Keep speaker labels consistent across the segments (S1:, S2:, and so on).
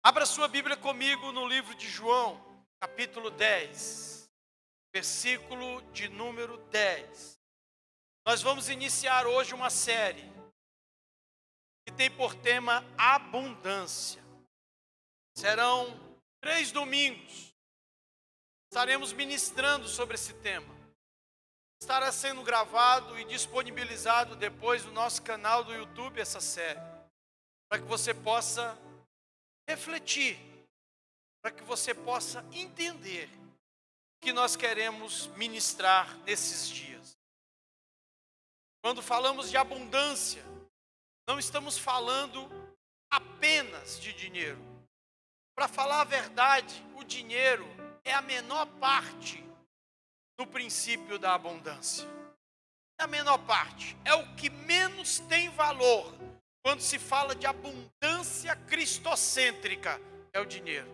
S1: Abra sua Bíblia comigo no livro de João, capítulo 10, versículo de número 10. Nós vamos iniciar hoje uma série que tem por tema abundância. Serão 3 domingos. Estaremos ministrando sobre esse tema. Estará sendo gravado e disponibilizado depois no nosso canal do YouTube essa série, para que você possa refletir, para que você possa entender o que nós queremos ministrar nesses dias. Quando falamos de abundância, não estamos falando apenas de dinheiro. Para falar a verdade, o dinheiro é a menor parte do princípio da abundância. É a menor parte, é o que menos tem valor quando se fala de abundância cristocêntrica, é o dinheiro.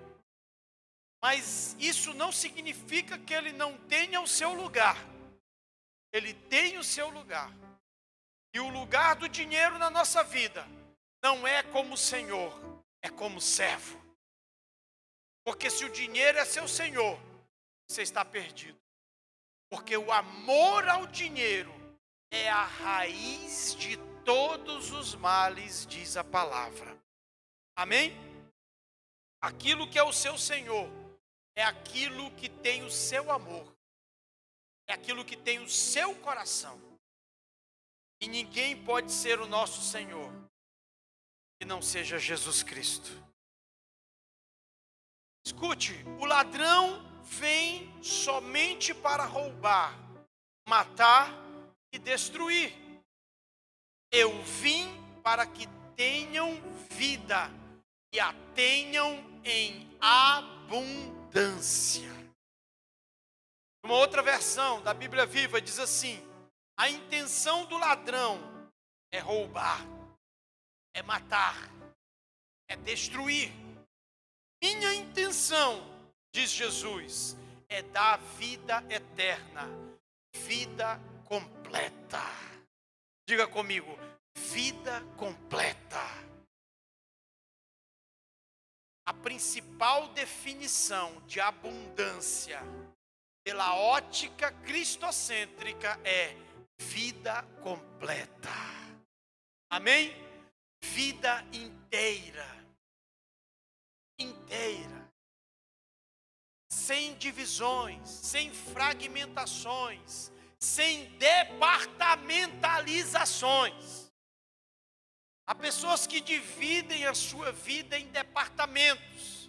S1: Mas isso não significa que ele não tenha o seu lugar. Ele tem o seu lugar. E o lugar do dinheiro na nossa vida não é como Senhor, é como servo. Porque se o dinheiro é seu Senhor, você está perdido. Porque o amor ao dinheiro é a raiz de todos os males, diz a palavra. Amém? Aquilo que é o seu Senhor é aquilo que tem o seu amor, é aquilo que tem o seu coração. E ninguém pode ser o nosso Senhor que não seja Jesus Cristo. Escute, o ladrão vem somente para roubar, matar e destruir. Eu vim para que tenham vida e a tenham em abundância. Uma outra versão da Bíblia Viva diz assim: a intenção do ladrão é roubar, é matar, é destruir. Minha intenção, diz Jesus, é dar vida eterna, vida completa. Diga comigo, vida completa. A principal definição de abundância, pela ótica cristocêntrica, é vida completa. Amém? Vida inteira. Inteira. Sem divisões, sem fragmentações, sem departamentalizações. Há pessoas que dividem a sua vida em departamentos,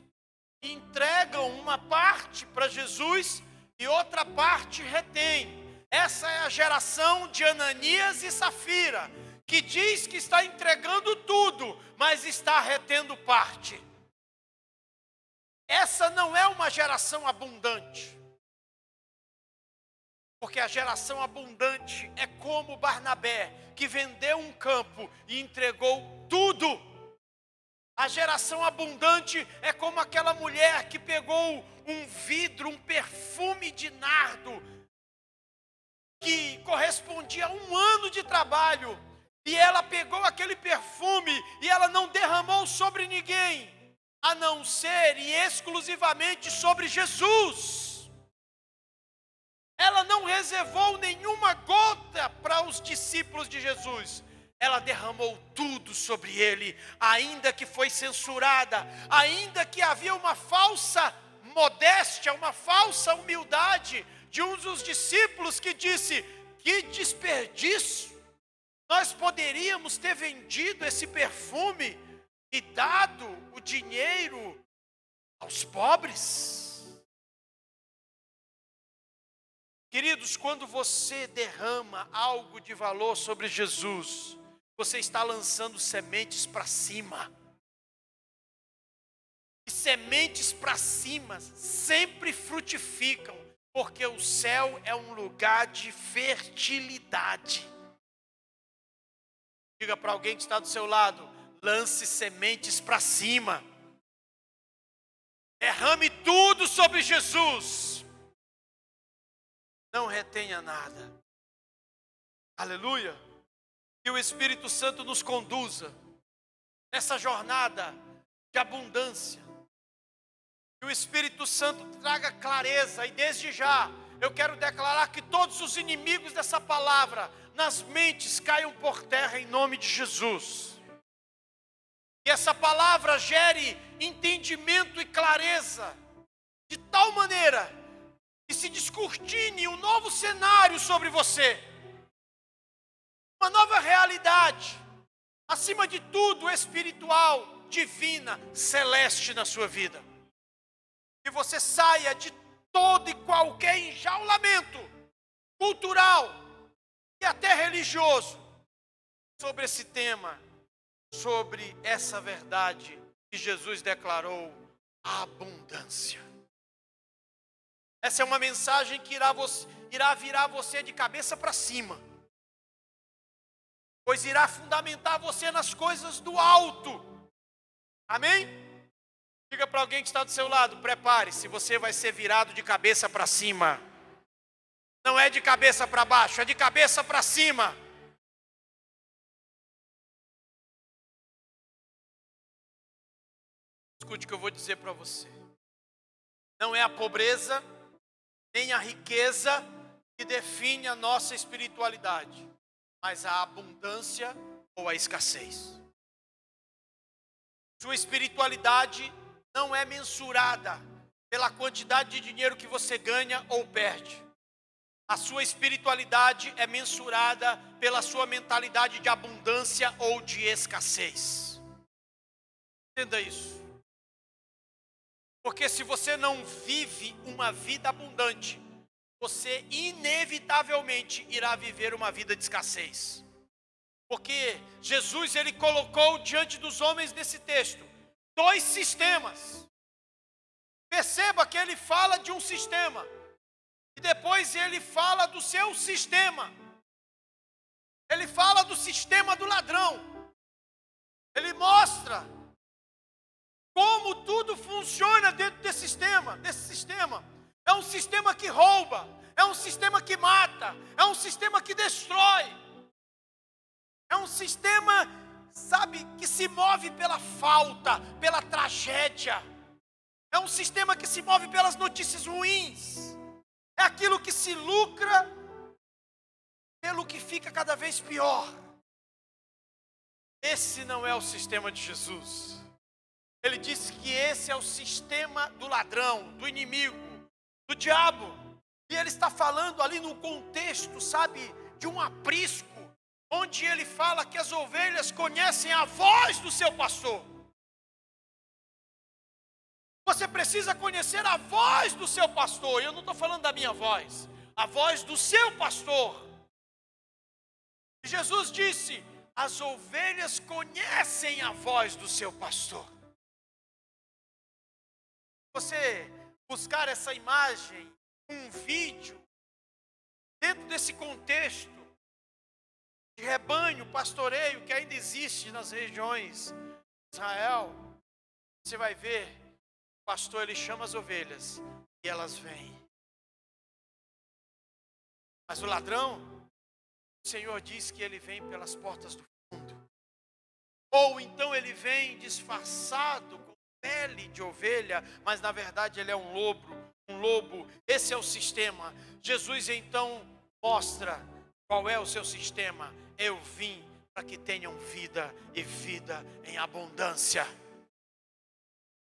S1: entregam uma parte para Jesus e outra parte retém. Essa é a geração de Ananias e Safira, que diz que está entregando tudo, mas está retendo parte. Essa não é uma geração abundante. Porque a geração abundante é como Barnabé, que vendeu um campo e entregou tudo. A geração abundante é como aquela mulher que pegou um vidro, um perfume de nardo, que correspondia a 1 ano de trabalho, e ela pegou aquele perfume e ela não derramou sobre ninguém, a não ser e exclusivamente sobre Jesus. Ela não reservou nenhuma gota para os discípulos de Jesus. Ela derramou tudo sobre ele, ainda que foi censurada, ainda que havia uma falsa modéstia, uma falsa humildade de um dos discípulos que disse: que desperdício, nós poderíamos ter vendido esse perfume e dado o dinheiro aos pobres. Queridos, quando você derrama algo de valor sobre Jesus, você está lançando sementes para cima. E sementes para cima sempre frutificam, porque o céu é um lugar de fertilidade. Diga para alguém que está do seu lado: lance sementes para cima. Derrame tudo sobre Jesus. Não retenha nada. Aleluia. Que o Espírito Santo nos conduza nessa jornada de abundância, Que o Espírito Santo traga clareza. E desde já, eu quero declarar que todos os inimigos dessa palavra, nas mentes, caiam por terra em nome de Jesus. Que essa palavra gere entendimento e clareza, de tal maneira que se descortine um novo cenário sobre você. Uma nova realidade, acima de tudo espiritual, divina, celeste na sua vida. Que você saia de todo e qualquer enjaulamento cultural e até religioso sobre esse tema, sobre essa verdade que Jesus declarou, a abundância. Essa é uma mensagem que irá virar você de cabeça para cima, pois irá fundamentar você nas coisas do alto. Amém? Diga para alguém que está do seu lado, prepare-se, você vai ser virado de cabeça para cima. Não é de cabeça para baixo, é de cabeça para cima. Escute o que eu vou dizer para você. Não é a pobreza, nem a riqueza que define a nossa espiritualidade, mas a abundância ou a escassez. Sua espiritualidade não é mensurada pela quantidade de dinheiro que você ganha ou perde. A sua espiritualidade é mensurada pela sua mentalidade de abundância ou de escassez. Entenda isso. Porque se você não vive uma vida abundante, você inevitavelmente irá viver uma vida de escassez. Porque Jesus, ele colocou diante dos homens nesse texto dois sistemas. Perceba que ele fala de um sistema e depois ele fala do seu sistema. Ele fala do sistema do ladrão. Ele mostra como tudo funciona dentro desse sistema. É um sistema que rouba, é um sistema que mata, é um sistema que destrói. É um sistema, sabe, que se move pela falta, pela tragédia. É um sistema que se move pelas notícias ruins. É aquilo que se lucra pelo que fica cada vez pior. Esse não é o sistema de Jesus. Ele disse que esse é o sistema do ladrão, do inimigo, do diabo. E ele está falando ali no contexto, sabe, de um aprisco, onde ele fala que as ovelhas conhecem a voz do seu pastor. Você precisa conhecer a voz do seu pastor. Eu não estou falando da minha voz, a voz do seu pastor. E Jesus disse: as ovelhas conhecem a voz do seu pastor. Você buscar essa imagem, um vídeo, dentro desse contexto de rebanho, pastoreio que ainda existe nas regiões de Israel, você vai ver, o pastor ele chama as ovelhas e elas vêm. Mas o ladrão, o Senhor diz que ele vem pelas portas do fundo. Ou então ele vem disfarçado com pele de ovelha, mas na verdade ele é um lobo. Esse é o sistema. Jesus então mostra qual é o seu sistema. Eu vim para que tenham vida e vida em abundância.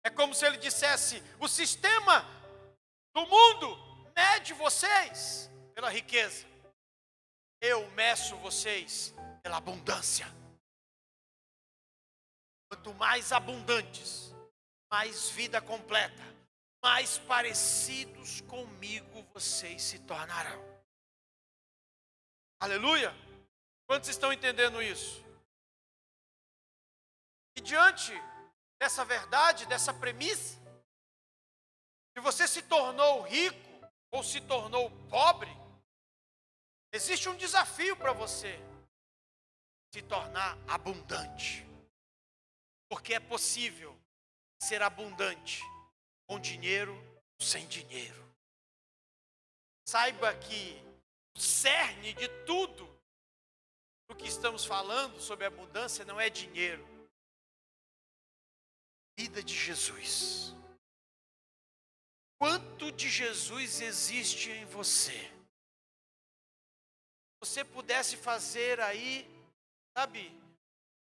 S1: É como se ele dissesse: o sistema do mundo mede vocês pela riqueza, eu meço vocês pela abundância. Quanto mais abundantes, mais vida completa, mais parecidos comigo vocês se tornarão. Aleluia! Quantos estão entendendo isso? E diante dessa verdade, dessa premissa, se você se tornou rico ou se tornou pobre, existe um desafio para você: se tornar abundante. Porque é possível ser abundante com dinheiro ou sem dinheiro. Saiba que o cerne de tudo do que estamos falando sobre abundância não é dinheiro. Vida de Jesus. de Jesus existe em você. Você pudesse fazer aí, sabe,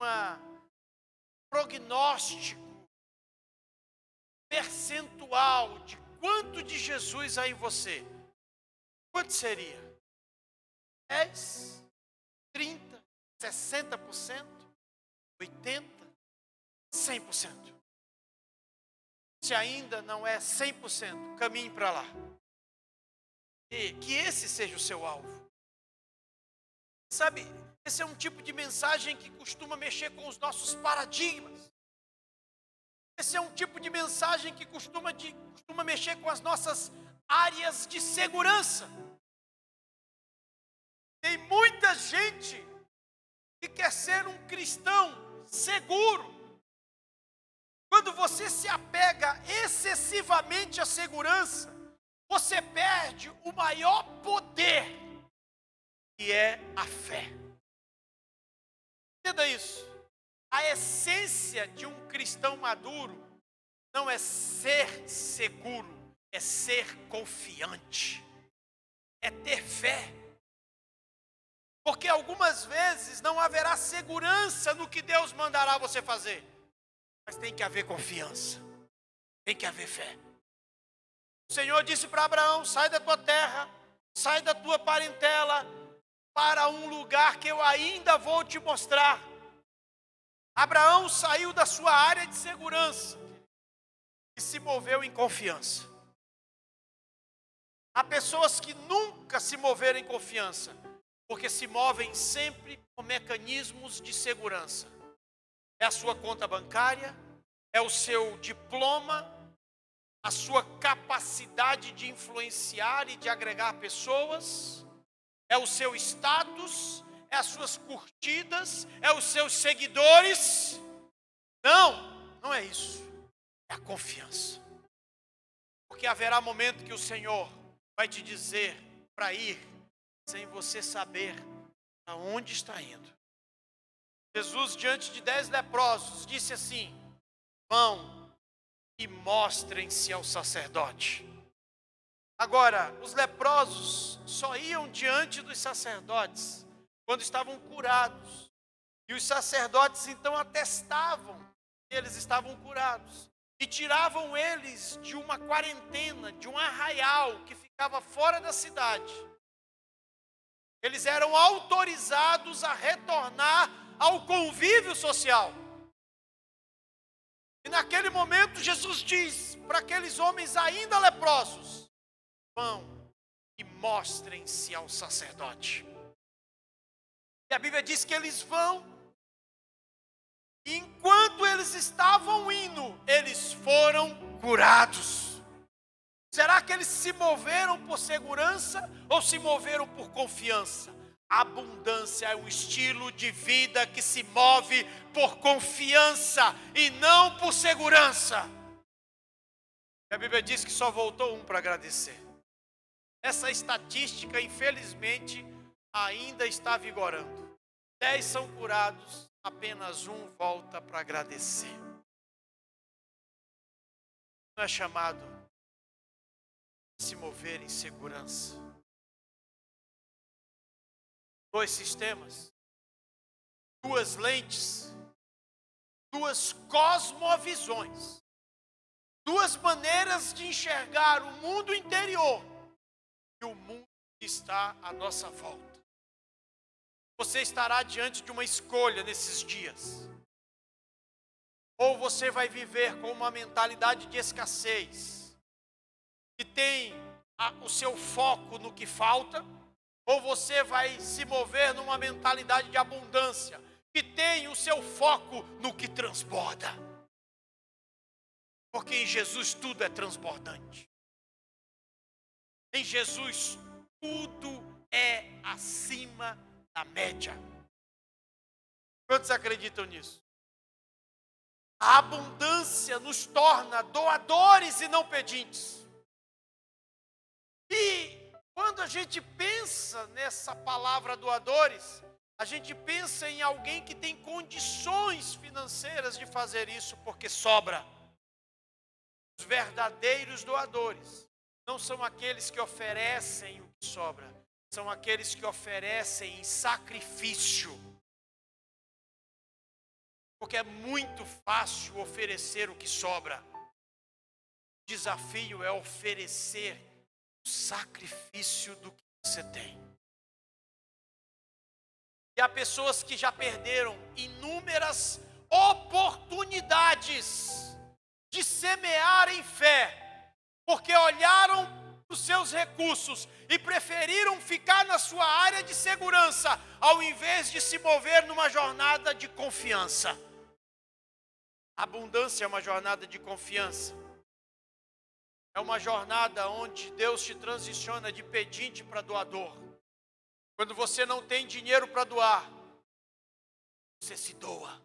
S1: um prognóstico percentual de quanto de Jesus há em você, quanto seria? 10, 30, 60%, 80%, 100%. Se ainda não é 100%, caminhe para lá. E que esse seja o seu alvo. Sabe, esse é um tipo de mensagem que costuma mexer com os nossos paradigmas. Esse é um tipo de mensagem que costuma mexer com as nossas áreas de segurança. Tem muita gente que quer ser um cristão seguro. Quando você se apega excessivamente à segurança, você perde o maior poder, que é a fé. Entenda isso. A essência de um cristão maduro não é ser seguro, é ser confiante, é ter fé. Porque algumas vezes não haverá segurança no que Deus mandará você fazer, mas tem que haver confiança, tem que haver fé. O Senhor disse para Abraão: sai da tua terra, sai da tua parentela, para um lugar que eu ainda vou te mostrar. Abraão saiu da sua área de segurança e se moveu em confiança. Há pessoas que nunca se moveram em confiança, porque se movem sempre por mecanismos de segurança. É a sua conta bancária, é o seu diploma, a sua capacidade de influenciar e de agregar pessoas, é o seu status, é as suas curtidas, é os seus seguidores. Não é isso. É a confiança. Porque haverá momento que o Senhor vai te dizer para ir, sem você saber aonde está indo. Jesus, diante de 10 leprosos, disse assim: vão e mostrem-se ao sacerdote. Agora, os leprosos só iam diante dos sacerdotes quando estavam curados. E os sacerdotes então atestavam que eles estavam curados. E tiravam eles de uma quarentena, de um arraial que ficava fora da cidade. Eles eram autorizados a retornar ao convívio social. E naquele momento Jesus diz para aqueles homens ainda leprosos: vão e mostrem-se ao sacerdote. E a Bíblia diz que eles vão, e enquanto eles estavam indo, eles foram curados. Será que eles se moveram por segurança ou se moveram por confiança? A abundância é um estilo de vida que se move por confiança e não por segurança. E a Bíblia diz que só voltou um para agradecer. Essa estatística, infelizmente, ainda está vigorando. 10 são curados, apenas um volta para agradecer. Não é chamado a se mover em segurança. 2 sistemas, 2 lentes, 2 cosmovisões, 2 maneiras de enxergar o mundo interior e o mundo que está à nossa volta. Você estará diante de uma escolha nesses dias. Ou você vai viver com uma mentalidade de escassez, que tem o seu foco no que falta, ou você vai se mover numa mentalidade de abundância, que tem o seu foco no que transborda. Porque em Jesus tudo é transbordante. Em Jesus tudo é acima da média. Quantos acreditam nisso? A abundância nos torna doadores e não pedintes. E quando a gente pensa nessa palavra doadores, a gente pensa em alguém que tem condições financeiras de fazer isso porque sobra. Os verdadeiros doadores não são aqueles que oferecem o que sobra, são aqueles que oferecem em sacrifício. Porque é muito fácil oferecer o que sobra. O desafio é oferecer o sacrifício do que você tem. E há pessoas que já perderam inúmeras oportunidades de semear em fé, porque olharam os seus recursos e preferiram ficar na sua área de segurança, ao invés de se mover numa jornada de confiança. A abundância é uma jornada de confiança. É uma jornada onde Deus te transiciona de pedinte para doador. Quando você não tem dinheiro para doar, você se doa.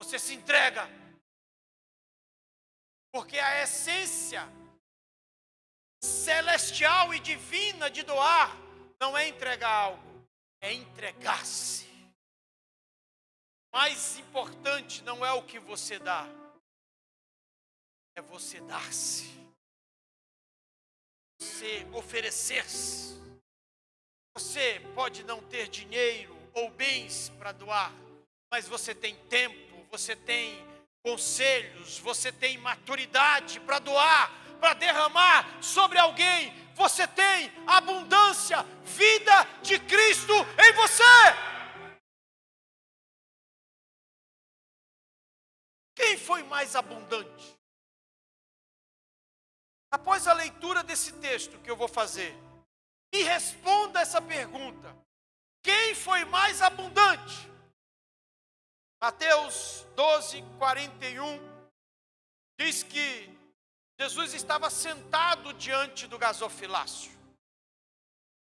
S1: Você se entrega. Porque a essência celestial e divina de doar não é entregar algo, é entregar-se. Mais importante não é o que você dá, é você dar-se. Você oferecer-se. Você pode não ter dinheiro ou bens para doar, mas você tem tempo, você tem conselhos, você tem maturidade para doar, para derramar sobre alguém. Você tem abundância, vida de Cristo em você. Quem foi mais abundante? Após a leitura desse texto que eu vou fazer, me responda essa pergunta: quem foi mais abundante? Mateus 12:41 diz que Jesus estava sentado diante do gasofilácio,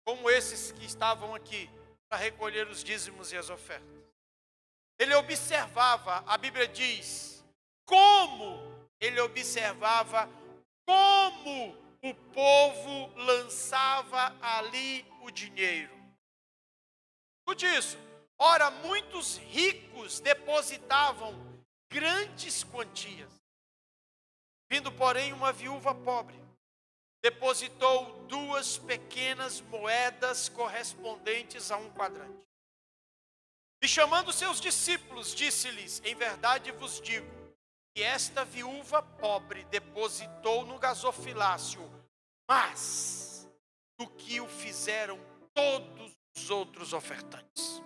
S1: como esses que estavam aqui para recolher os dízimos e as ofertas. Ele observava, a Bíblia diz, ele observava como o povo lançava ali o dinheiro. Escute isso. Ora, muitos ricos depositavam grandes quantias. Vindo, porém, uma viúva pobre, depositou 2 pequenas moedas correspondentes a 1 quadrante. E chamando seus discípulos, disse-lhes: em verdade vos digo, que esta viúva pobre depositou no gasofilácio mais do que o fizeram todos os outros ofertantes.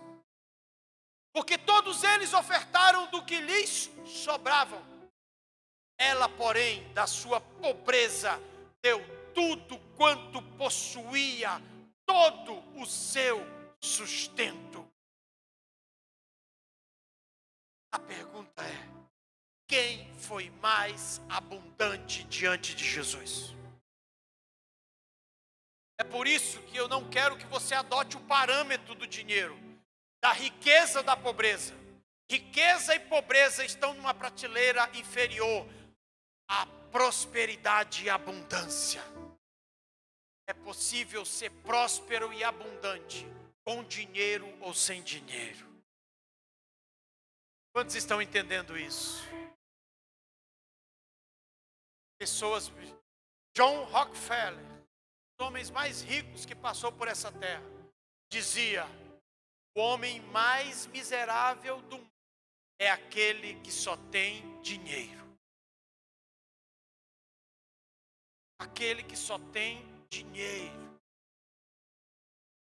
S1: Porque todos eles ofertaram do que lhes sobravam. Ela, porém, da sua pobreza, deu tudo quanto possuía, todo o seu sustento. A pergunta é: quem foi mais abundante diante de Jesus? É por isso que eu não quero que você adote o parâmetro do dinheiro, da riqueza ou da pobreza. Riqueza e pobreza estão numa prateleira inferior à prosperidade e abundância. É possível ser próspero e abundante com dinheiro ou sem dinheiro. Quantos estão entendendo isso? Pessoas, John Rockefeller, os homens mais ricos que passou por essa terra, dizia: o homem mais miserável do mundo é aquele que só tem dinheiro. Aquele que só tem dinheiro.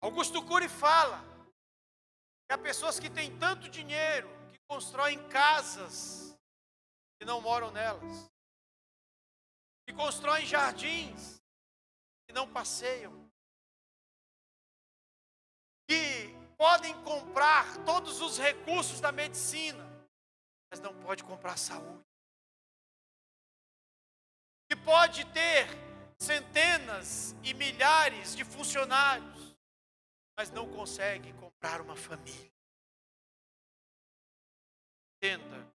S1: Augusto Cury fala que há pessoas que têm tanto dinheiro que constroem casas e não moram nelas, que constroem jardins e não passeiam, que podem comprar todos os recursos da medicina, mas não pode comprar saúde, que pode ter centenas e milhares de funcionários, mas não consegue comprar uma família. Entenda,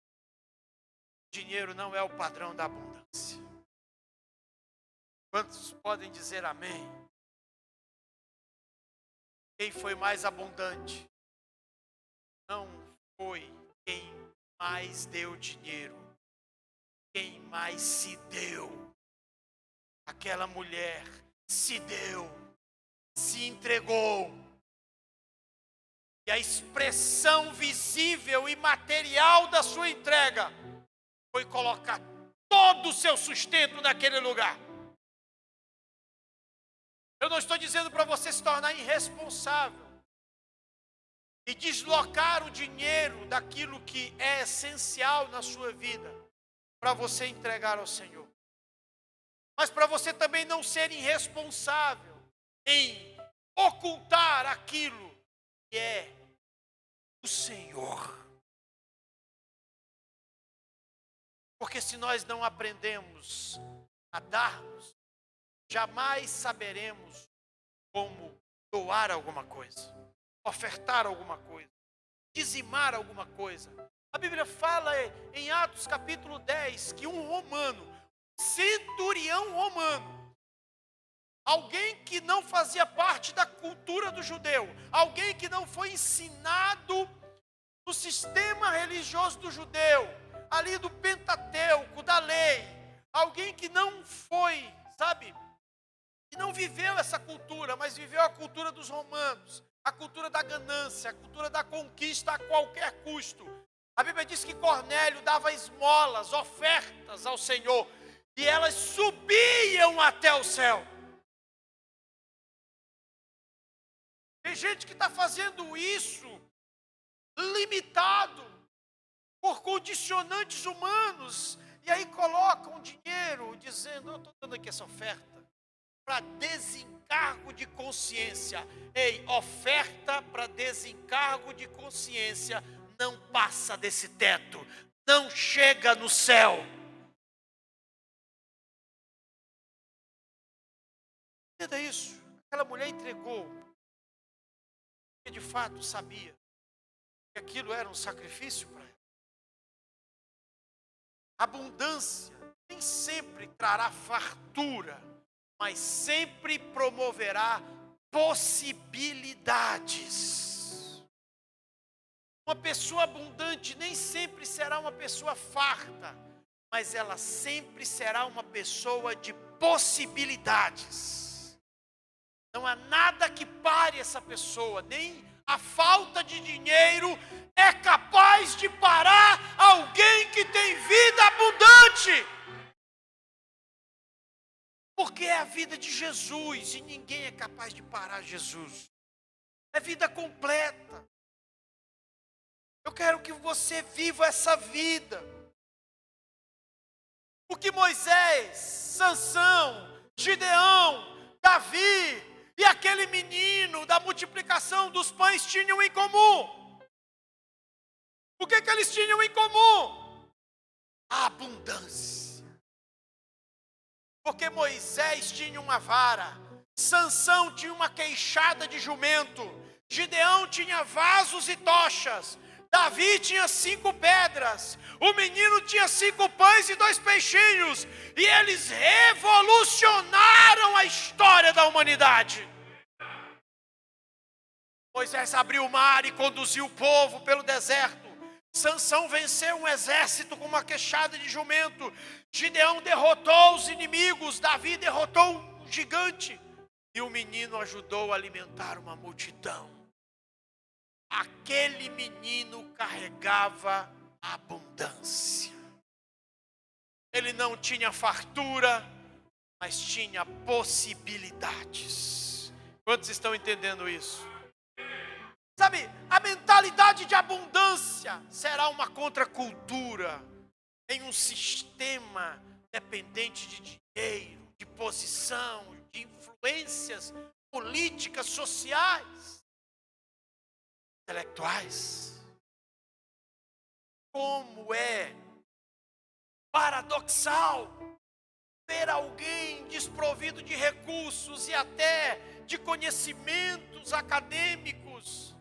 S1: dinheiro não é o padrão da abundância. Quantos podem dizer amém? Quem foi mais abundante não foi quem mais deu dinheiro, quem mais se deu aquela mulher se deu, se entregou. E a expressão visível e material da sua entrega foi colocar todo o seu sustento naquele lugar. Eu não estou dizendo para você se tornar irresponsável e deslocar o dinheiro daquilo que é essencial na sua vida para você entregar ao Senhor. Mas para você também não ser irresponsável em ocultar aquilo que é o Senhor. Porque se nós não aprendemos a darmos, jamais saberemos como doar alguma coisa, ofertar alguma coisa, dizimar alguma coisa. A Bíblia fala em Atos capítulo 10 que um romano, centurião romano, alguém que não fazia parte da cultura do judeu, alguém que não foi ensinado no sistema religioso do judeu, ali do Pentateuco, da lei, alguém que não foi, que não viveu essa cultura, mas viveu a cultura dos romanos, a cultura da ganância, a cultura da conquista a qualquer custo. A Bíblia diz que Cornélio dava esmolas, ofertas ao Senhor, e elas subiam até o céu. Tem gente que está fazendo isso limitado por condicionantes humanos, e aí colocam dinheiro dizendo: eu estou dando aqui essa oferta para desencargo de consciência. Ei, oferta para desencargo de consciência não passa desse teto, não chega no céu. Entenda isso. Aquela mulher entregou, porque de fato sabia que aquilo era um sacrifício para ela. Abundância nem sempre trará fartura, mas sempre promoverá possibilidades. Uma pessoa abundante nem sempre será uma pessoa farta, mas ela sempre será uma pessoa de possibilidades. Não há nada que pare essa pessoa, nem a falta de dinheiro é capaz de parar alguém que tem vida abundante. Porque é a vida de Jesus e ninguém é capaz de parar Jesus. É vida completa. Eu quero que você viva essa vida. O que Moisés, Sansão, Gideão, Davi e aquele menino da multiplicação dos pães tinham em comum? O que eles tinham em comum? A abundância. Porque Moisés tinha uma vara, Sansão tinha uma queixada de jumento, Gideão tinha vasos e tochas, Davi tinha 5 pedras, o menino tinha 5 pães e 2 peixinhos, e eles revolucionaram a história da humanidade. Moisés abriu o mar e conduziu o povo pelo deserto. Sansão venceu um exército com uma queixada de jumento. Gideão derrotou os inimigos. Davi derrotou um gigante. E o menino ajudou a alimentar uma multidão. Aquele menino carregava abundância. Ele não tinha fartura, mas tinha possibilidades. Quantos estão entendendo isso? Sabe, a mentalidade de abundância será uma contracultura em um sistema dependente de dinheiro, de posição, de influências políticas, sociais, intelectuais. Como é paradoxal ver alguém desprovido de recursos e até de conhecimentos acadêmicos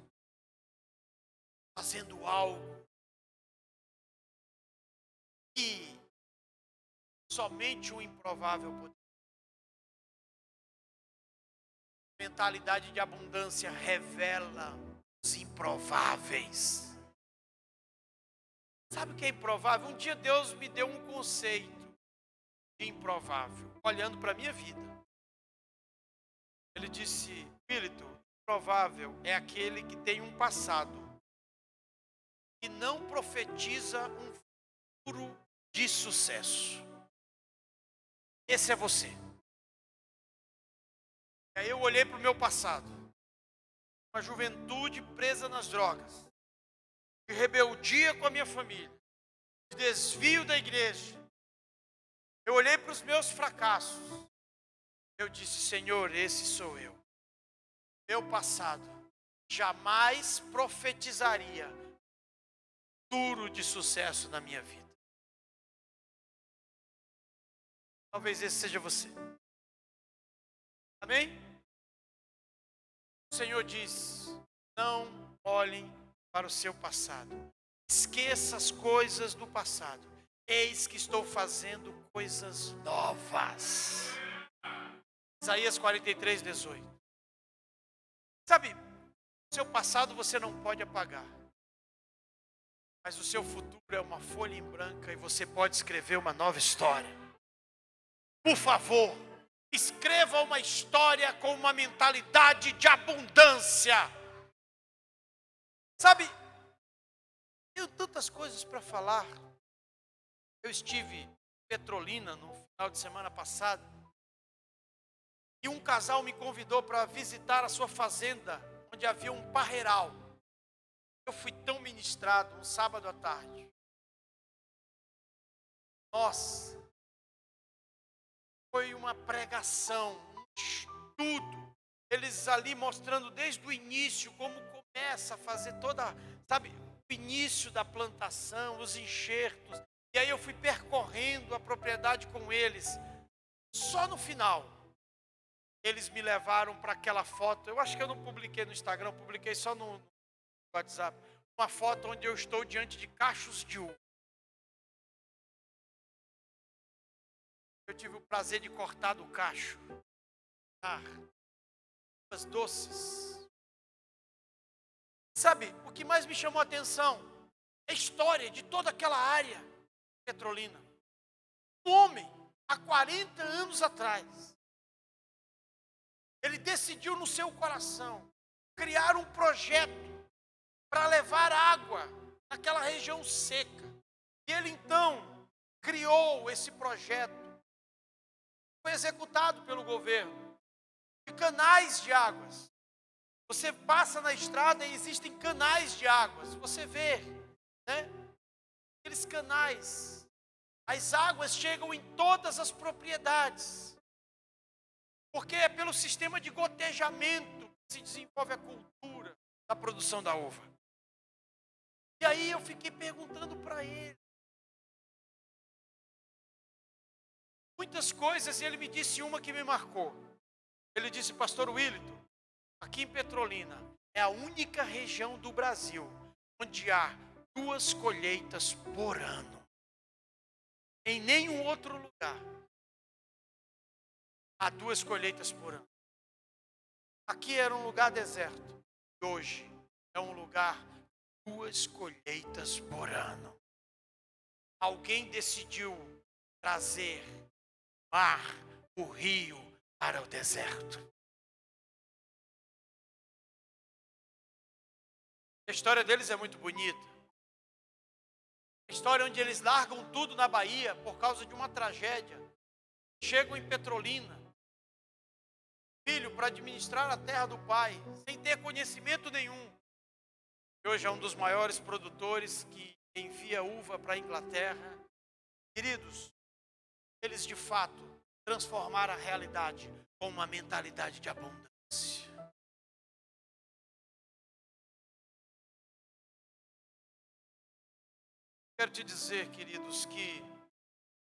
S1: fazendo algo que somente o improvável poderia. Mentalidade de abundância revela os improváveis. Sabe o que é improvável? Um dia Deus me deu um conceito de improvável, olhando para a minha vida. Ele disse: Espírito, improvável é aquele que tem um passado e não profetiza um futuro de sucesso. Esse é você. Aí eu olhei para o meu passado, uma juventude presa nas drogas, de rebeldia com a minha família, de desvio da igreja. Eu olhei para os meus fracassos. Eu disse: Senhor, esse sou eu. Meu passado jamais profetizaria futuro de sucesso na minha vida. Talvez esse seja você. Amém? O Senhor diz: não olhem para o seu passado. Esqueça as coisas do passado. Eis que estou fazendo coisas novas. Isaías 43, 18. Sabe, o seu passado você não pode apagar. Mas o seu futuro é uma folha em branco e você pode escrever uma nova história. Por favor, escreva uma história com uma mentalidade de abundância. Sabe, tenho tantas coisas para falar. Eu estive em Petrolina no final de semana passada. E um casal me convidou para visitar a sua fazenda, onde havia um parreiral. Eu fui tão ministrado um sábado à tarde. Nossa, foi uma pregação, um estudo. Eles ali mostrando desde o início como começa a fazer toda, sabe, o início da plantação, os enxertos. E aí eu fui percorrendo a propriedade com eles. Só no final, eles me levaram para aquela foto. Eu acho que eu não publiquei no Instagram, publiquei só no WhatsApp. Uma foto onde eu estou diante de cachos de uva. Eu tive o prazer de cortar do cacho. Uvas doces. Sabe, o que mais me chamou a atenção é a história de toda aquela área petrolina. Um homem, há 40 anos atrás, ele decidiu no seu coração criar um projeto para levar água naquela região seca. E ele então criou esse projeto. Foi executado pelo governo. De canais de águas. Você passa na estrada e existem canais de águas. Você vê, né? Aqueles canais. As águas chegam em todas as propriedades. Porque é pelo sistema de gotejamento que se desenvolve a cultura da produção da uva. E aí eu fiquei perguntando para ele muitas coisas, e ele me disse uma que me marcou. Ele disse: Pastor Willton, aqui em Petrolina é a única região do Brasil onde há 2 colheitas por ano. Em nenhum outro lugar há 2 colheitas por ano. Aqui era um lugar deserto. E hoje é um lugar 2 colheitas por ano. Alguém decidiu trazer o mar, o rio, para o deserto. A história deles é muito bonita. A história onde eles largam tudo na Bahia por causa de uma tragédia. Chegam em Petrolina, filho, para administrar a terra do pai, sem ter conhecimento nenhum. E hoje é um dos maiores produtores que envia uva para a Inglaterra. Queridos, eles de fato transformaram a realidade com uma mentalidade de abundância. Quero te dizer, queridos, que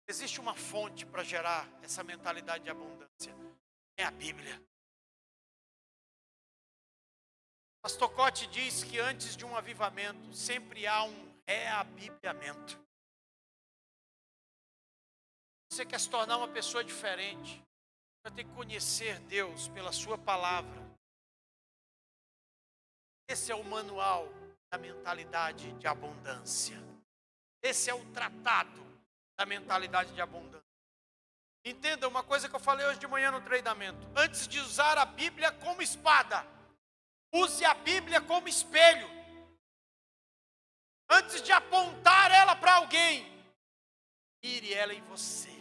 S1: existe uma fonte para gerar essa mentalidade de abundância. É a Bíblia. Pastor Cote diz que antes de um avivamento, sempre há um reabibliamento. Você quer se tornar uma pessoa diferente, vai ter que conhecer Deus pela sua palavra. Esse é o manual da mentalidade de abundância. Esse é o tratado da mentalidade de abundância. Entenda uma coisa que eu falei hoje de manhã no treinamento. Antes de usar a Bíblia como espada, use a Bíblia como espelho. Antes de apontar ela para alguém, mire ela em você.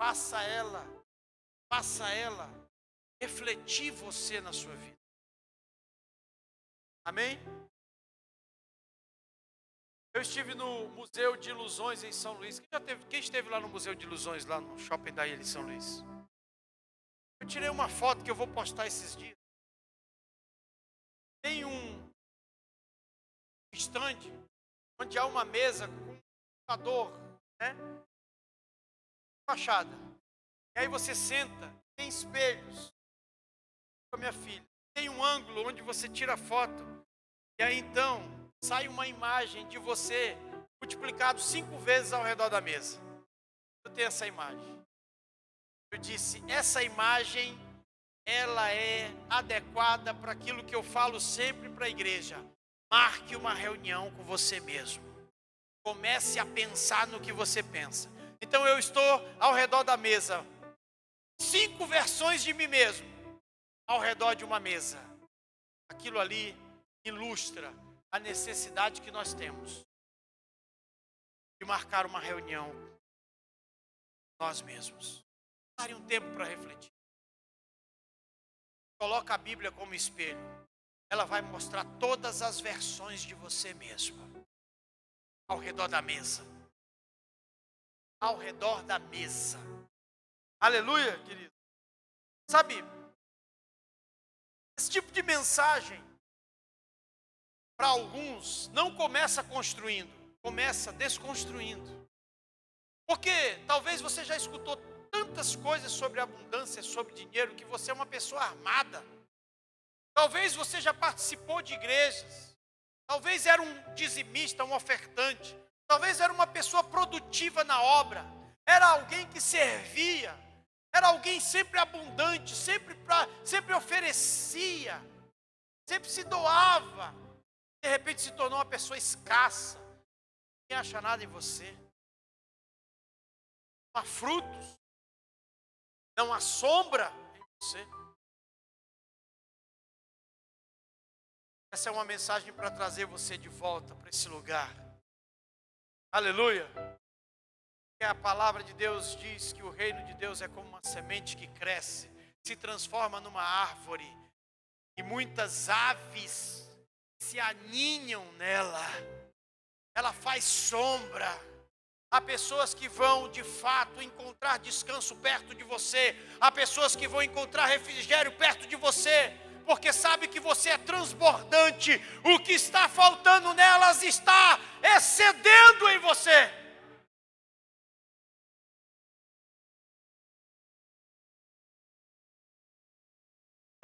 S1: Faça ela refletir você na sua vida. Amém? Eu estive no Museu de Ilusões em São Luís. Quem esteve lá no Museu de Ilusões, lá no Shopping da Ilha em São Luís? Eu tirei uma foto que eu vou postar esses dias. Tem um stand onde há uma mesa com um computador, né? Fachada. E aí você senta, tem espelhos. Com a minha filha. Tem um ângulo onde você tira a foto. E aí então sai uma imagem de você multiplicado 5 vezes ao redor da mesa. Eu tenho essa imagem. Eu disse, essa imagem, ela é adequada para aquilo que eu falo sempre para a igreja. Marque uma reunião com você mesmo. Comece a pensar no que você pensa. Então eu estou ao redor da mesa. 5 versões de mim mesmo ao redor de uma mesa. Aquilo ali ilustra a necessidade que nós temos de marcar uma reunião nós mesmos. Pare um tempo para refletir. Coloca a Bíblia como espelho. Ela vai mostrar todas as versões de você mesmo ao redor da mesa. Ao redor da mesa. Aleluia, querido. Sabe, esse tipo de mensagem, para alguns, não começa construindo, começa desconstruindo. Porque talvez você já escutou tantas coisas sobre abundância, sobre dinheiro, que você é uma pessoa armada. Talvez você já participou de igrejas. Talvez era um dizimista, um ofertante. Talvez era uma pessoa produtiva na obra. Era alguém que servia. Era alguém sempre abundante, sempre oferecia, sempre se doava. De repente se tornou uma pessoa escassa. Ninguém acha nada em você. Não há frutos. Não há sombra em você. Essa é uma mensagem para trazer você de volta para esse lugar. Aleluia. A palavra de Deus diz que o reino de Deus é como uma semente que cresce, se transforma numa árvore, e muitas aves se aninham nela. Ela faz sombra. Há pessoas que vão de fato encontrar descanso perto de você. Há pessoas que vão encontrar refrigério perto de você, porque sabe que você é transbordante. O que está faltando nelas está excedendo em você.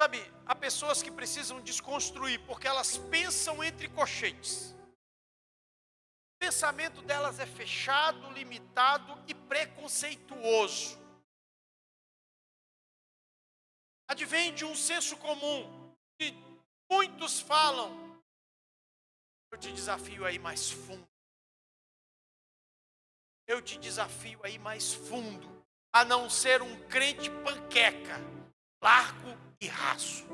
S1: Sabe, há pessoas que precisam desconstruir, porque elas pensam entre colchetes. O pensamento delas é fechado, limitado e preconceituoso. Advém de um senso comum, que muitos falam. Eu te desafio a ir mais fundo. Eu te desafio a ir mais fundo, a não ser um crente panqueca, largo e raso.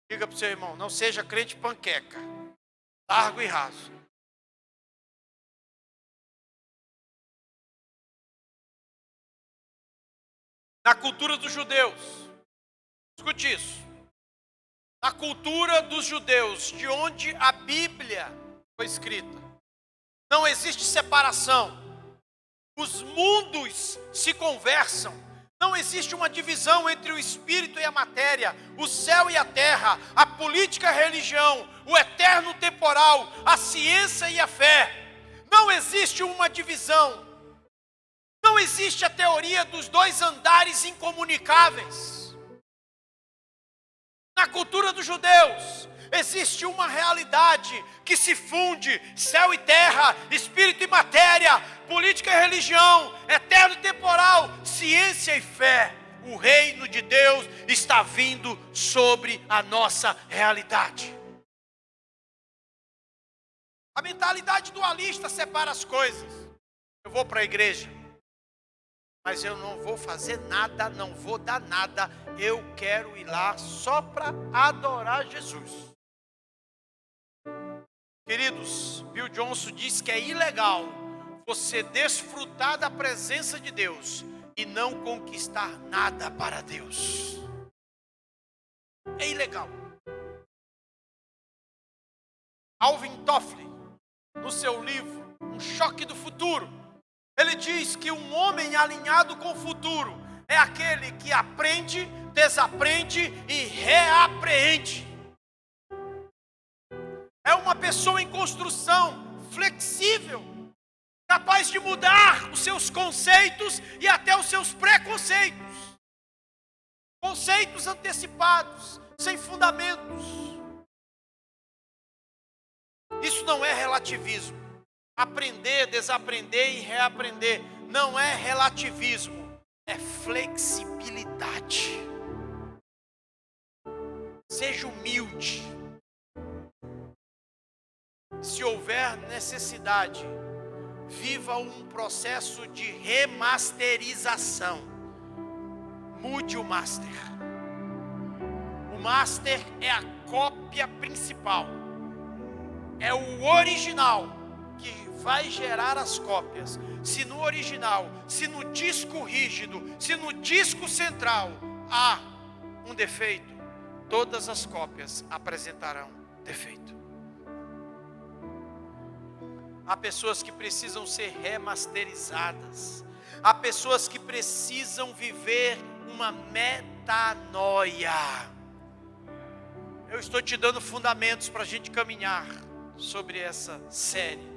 S1: Diga para o seu irmão, não seja crente panqueca, largo e raso. Na cultura dos judeus, escute isso. Na cultura dos judeus, de onde a Bíblia foi escrita, não existe separação. Os mundos se conversam. Não existe uma divisão entre o espírito e a matéria, o céu e a terra, a política e a religião, o eterno temporal, a ciência e a fé. Não existe uma divisão. Não existe a teoria dos 2 andares incomunicáveis. Na cultura dos judeus, existe uma realidade que se funde, céu e terra, espírito e matéria, política e religião, eterno e temporal, ciência e fé. O reino de Deus está vindo sobre a nossa realidade. A mentalidade dualista separa as coisas. Eu vou para a igreja, mas eu não vou fazer nada, não vou dar nada. Eu quero ir lá só para adorar Jesus. Queridos, Bill Johnson diz que é ilegal você desfrutar da presença de Deus e não conquistar nada para Deus. É ilegal. Alvin Toffler, no seu livro Um Choque do Futuro, ele diz que um homem alinhado com o futuro é aquele que aprende, desaprende e reapreende. É uma pessoa em construção, flexível, capaz de mudar os seus conceitos e até os seus preconceitos. Conceitos antecipados, sem fundamentos. Isso não é relativismo. Aprender, desaprender e reaprender não é relativismo, é flexibilidade. Seja humilde. Se houver necessidade, viva um processo de remasterização. Mude o master. O master é a cópia principal. É o original que vai gerar as cópias. Se no original, se no disco rígido, se no disco central há um defeito, todas as cópias apresentarão defeito. Há pessoas que precisam ser remasterizadas. Há pessoas que precisam viver uma metanoia. Eu estou te dando fundamentos para a gente caminhar sobre essa série.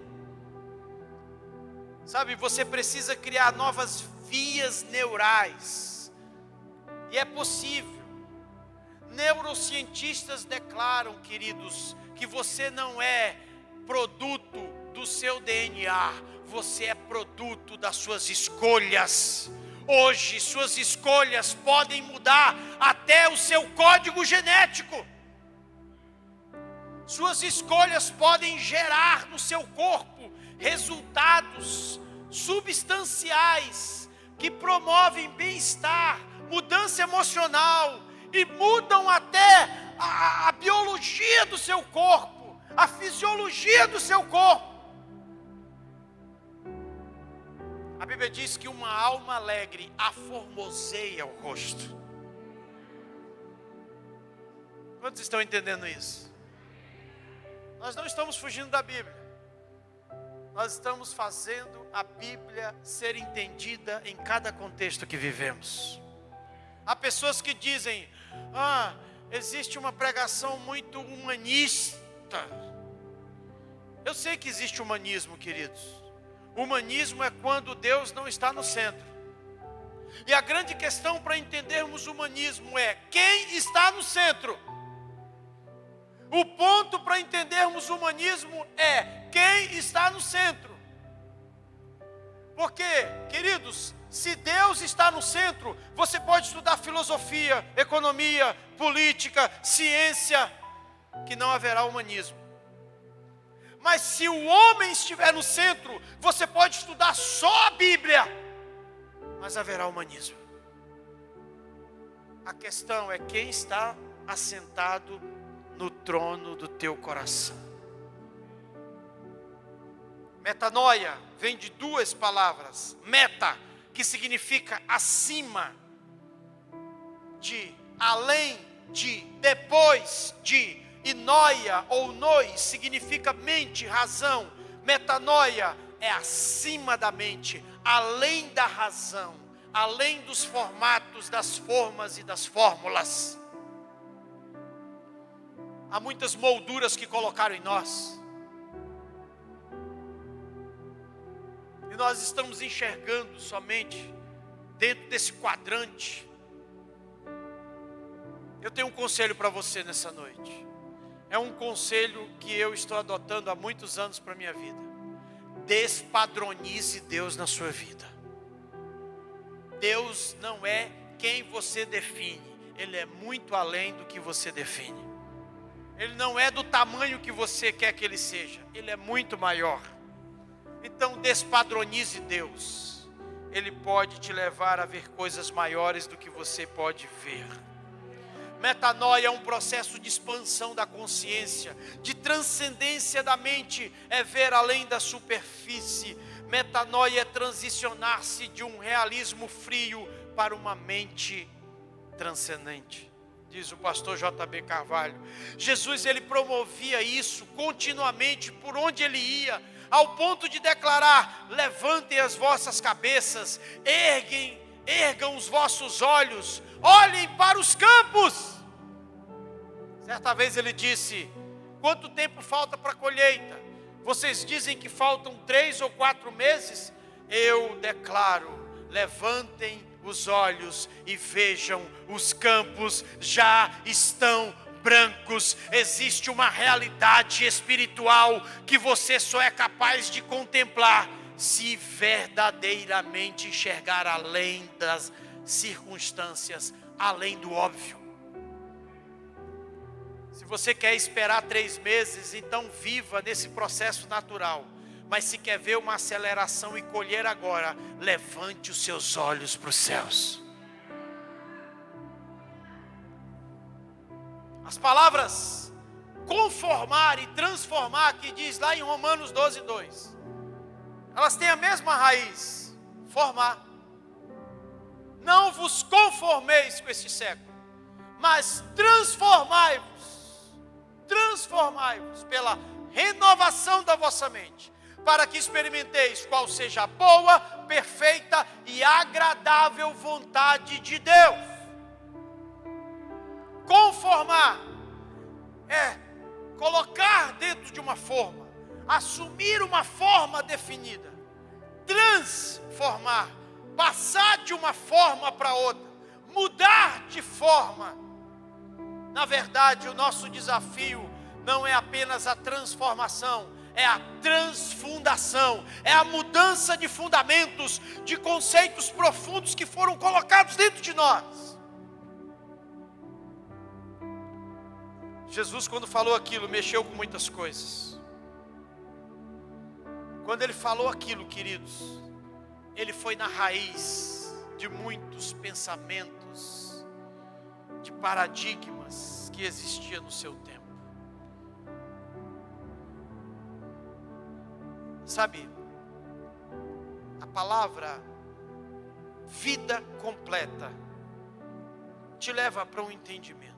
S1: Sabe, você precisa criar novas vias neurais. E é possível. Neurocientistas declaram, queridos, que você não é produto do seu DNA, você é produto das suas escolhas. Hoje, suas escolhas podem mudar até o seu código genético. Suas escolhas podem gerar no seu corpo resultados substanciais que promovem bem-estar, mudança emocional e mudam até a biologia do seu corpo, a fisiologia do seu corpo. A Bíblia diz que uma alma alegre aformoseia o rosto. Quantos estão entendendo isso? Nós não estamos fugindo da Bíblia. Nós estamos fazendo a Bíblia ser entendida em cada contexto que vivemos. Há pessoas que dizem: existe uma pregação muito humanista. Eu sei que existe humanismo, queridos. Humanismo é quando Deus não está no centro. E a grande questão para entendermos o humanismo é: quem está no centro? O ponto para entendermos o humanismo é: quem está no centro? Porque, queridos, se Deus está no centro, você pode estudar filosofia, economia, política, ciência, que não haverá humanismo. Mas se o homem estiver no centro, você pode estudar só a Bíblia, mas haverá humanismo. A questão é quem está assentado no trono do teu coração. Metanoia vem de duas palavras. Meta, que significa acima de, além de, depois de. E noia ou nois significa mente, razão. Metanoia é acima da mente, além da razão, além dos formatos, das formas e das fórmulas. Há muitas molduras que colocaram em nós. E nós estamos enxergando somente dentro desse quadrante. Eu tenho um conselho para você nessa noite. É um conselho que eu estou adotando há muitos anos para a minha vida. Despadronize Deus na sua vida. Deus não é quem você define. Ele é muito além do que você define. Ele não é do tamanho que você quer que ele seja. Ele é muito maior. Então despadronize Deus. Ele pode te levar a ver coisas maiores do que você pode ver. Metanoia é um processo de expansão da consciência, de transcendência da mente, é ver além da superfície. Metanoia é transicionar-se de um realismo frio para uma mente transcendente, diz o pastor J.B. Carvalho. Jesus, ele promovia isso continuamente por onde ele ia, ao ponto de declarar: levantem as vossas cabeças, ergam os vossos olhos, olhem para os campos. Certa vez ele disse: quanto tempo falta para a colheita? Vocês dizem que faltam 3 ou 4 meses? Eu declaro: levantem os olhos e vejam, os campos já estão brancos. Existe uma realidade espiritual que você só é capaz de contemplar se verdadeiramente enxergar além das circunstâncias, além do óbvio. Se você quer esperar 3 meses, então viva nesse processo natural. Mas se quer ver uma aceleração e colher agora, levante os seus olhos para os céus. As palavras conformar e transformar, que diz lá em Romanos 12:2, elas têm a mesma raiz: formar. Não vos conformeis com este século, mas transformai-vos pela renovação da vossa mente, para que experimenteis qual seja a boa, perfeita e agradável vontade de Deus. Conformar é colocar dentro de uma forma, assumir uma forma definida. Transformar, passar de uma forma para outra, mudar de forma. Na verdade, o nosso desafio não é apenas a transformação, é a transfundação, é a mudança de fundamentos, de conceitos profundos que foram colocados dentro de nós. Jesus, quando falou aquilo, mexeu com muitas coisas. Quando ele falou aquilo, queridos, ele foi na raiz de muitos pensamentos, de paradigmas que existiam no seu tempo. Sabe, a palavra vida completa te leva para um entendimento.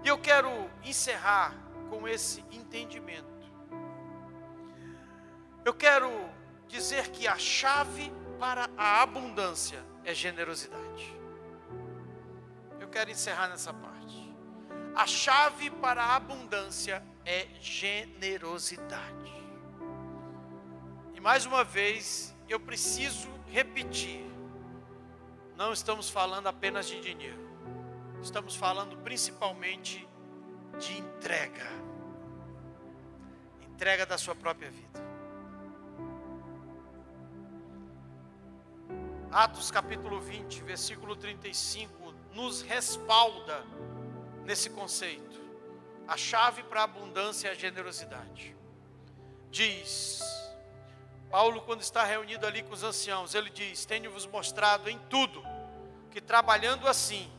S1: E eu quero encerrar com esse entendimento. Eu quero dizer que a chave para a abundância é generosidade. Eu quero encerrar nessa parte. A chave para a abundância é generosidade. E mais uma vez, eu preciso repetir. Não estamos falando apenas de dinheiro. Estamos falando principalmente de entrega. Entrega da sua própria vida. Atos capítulo 20, versículo 35, nos respalda nesse conceito. A chave para a abundância é a generosidade. Diz Paulo, quando está reunido ali com os anciãos, ele diz: tenho-vos mostrado em tudo, que trabalhando assim,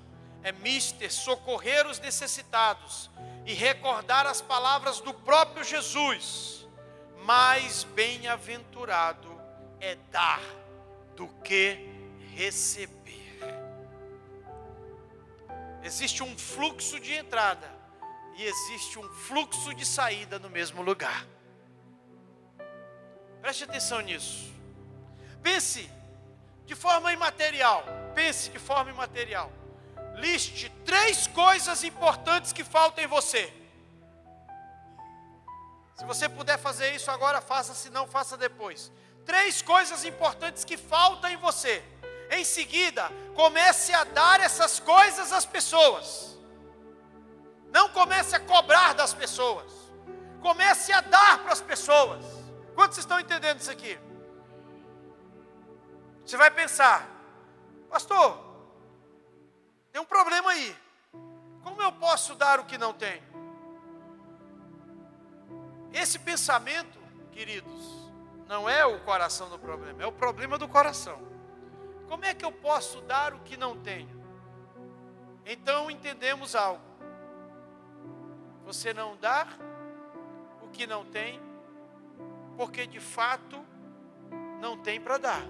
S1: é mister socorrer os necessitados, e recordar as palavras do próprio Jesus, mais bem-aventurado é dar do que receber. Existe um fluxo de entrada e existe um fluxo de saída no mesmo lugar. Preste atenção nisso. Pense de forma imaterial. Liste 3 coisas importantes que faltam em você. Se você puder fazer isso agora, faça. Se não, faça depois. 3 coisas importantes que faltam em você. Em seguida, comece a dar essas coisas às pessoas. Não comece a cobrar das pessoas. Comece a dar para as pessoas. Quantos estão entendendo isso aqui? Você vai pensar: pastor, tem um problema aí. Como eu posso dar o que não tenho? Esse pensamento, queridos, Não é o coração do problema, é o problema do coração. Como é que eu posso dar o que não tenho? Então entendemos algo. Você não dá o que não tem, porque de fato não tem para dar.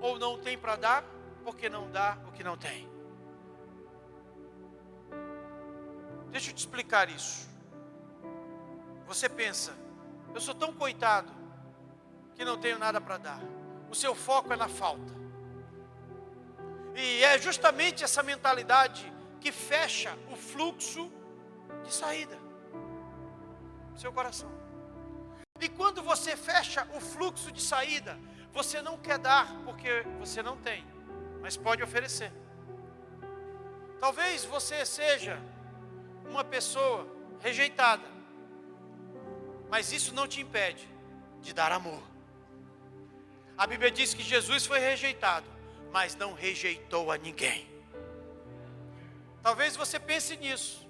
S1: Ou não tem para dar, porque não dá o que não tem. Deixa eu te explicar isso. Você pensa, eu sou tão coitado que não tenho nada para dar. O seu foco é na falta. E é justamente essa mentalidade que fecha o fluxo de saída do seu coração. E quando você fecha o fluxo de saída, você não quer dar porque você não tem, mas pode oferecer. Talvez você seja uma pessoa rejeitada, mas isso não te impede de dar amor. A Bíblia diz que Jesus foi rejeitado, mas não rejeitou a ninguém. Talvez você pense nisso.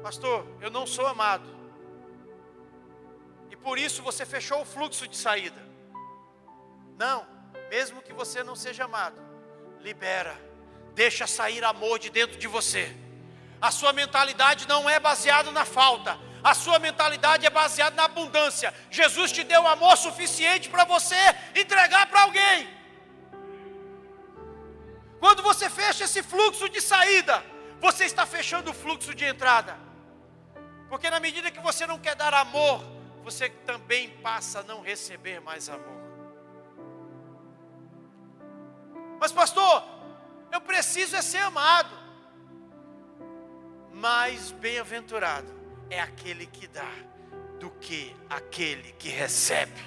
S1: Pastor, eu não sou amado. E por isso você fechou o fluxo de saída. Não, mesmo que você não seja amado, libera. Deixa sair amor de dentro de você. A sua mentalidade não é baseada na falta. A sua mentalidade é baseada na abundância. Jesus te deu amor suficiente para você entregar para alguém. Quando você fecha esse fluxo de saída, você está fechando o fluxo de entrada. Porque na medida que você não quer dar amor, você também passa a não receber mais amor. Mas pastor, eu preciso é ser amado. Mais bem-aventurado é aquele que dá do que aquele que recebe.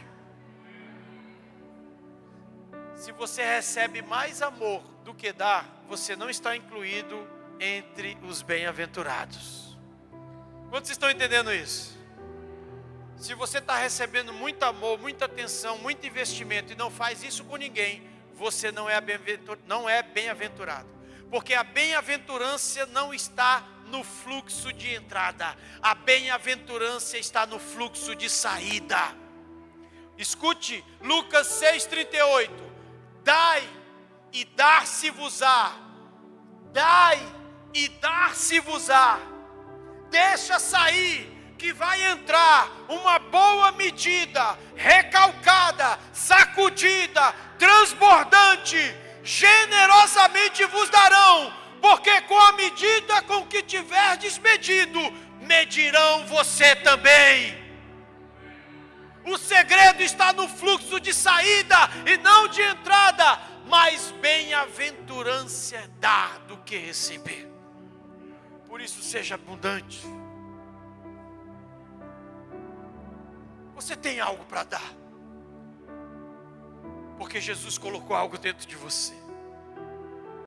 S1: Se você recebe mais amor do que dá, você não está incluído entre os bem-aventurados. Quantos estão entendendo isso? Se você está recebendo muito amor, muita atenção, muito investimento e não faz isso com ninguém, você não é bem-aventurado. Porque a bem-aventurança não está no fluxo de entrada. A bem-aventurança está no fluxo de saída. Escute Lucas 6,38. Dai e dar-se-vos-á. Dai e dar-se-vos-á. Deixa sair que vai entrar uma boa medida, recalcada, sacudida, transbordante, generosamente vos darão, porque com a medida com que tiverdes medido, medirão você também. O segredo está no fluxo de saída e não de entrada, mas bem-aventurança é dar do que receber. Por isso seja abundante. Você tem algo para dar, porque Jesus colocou algo dentro de você.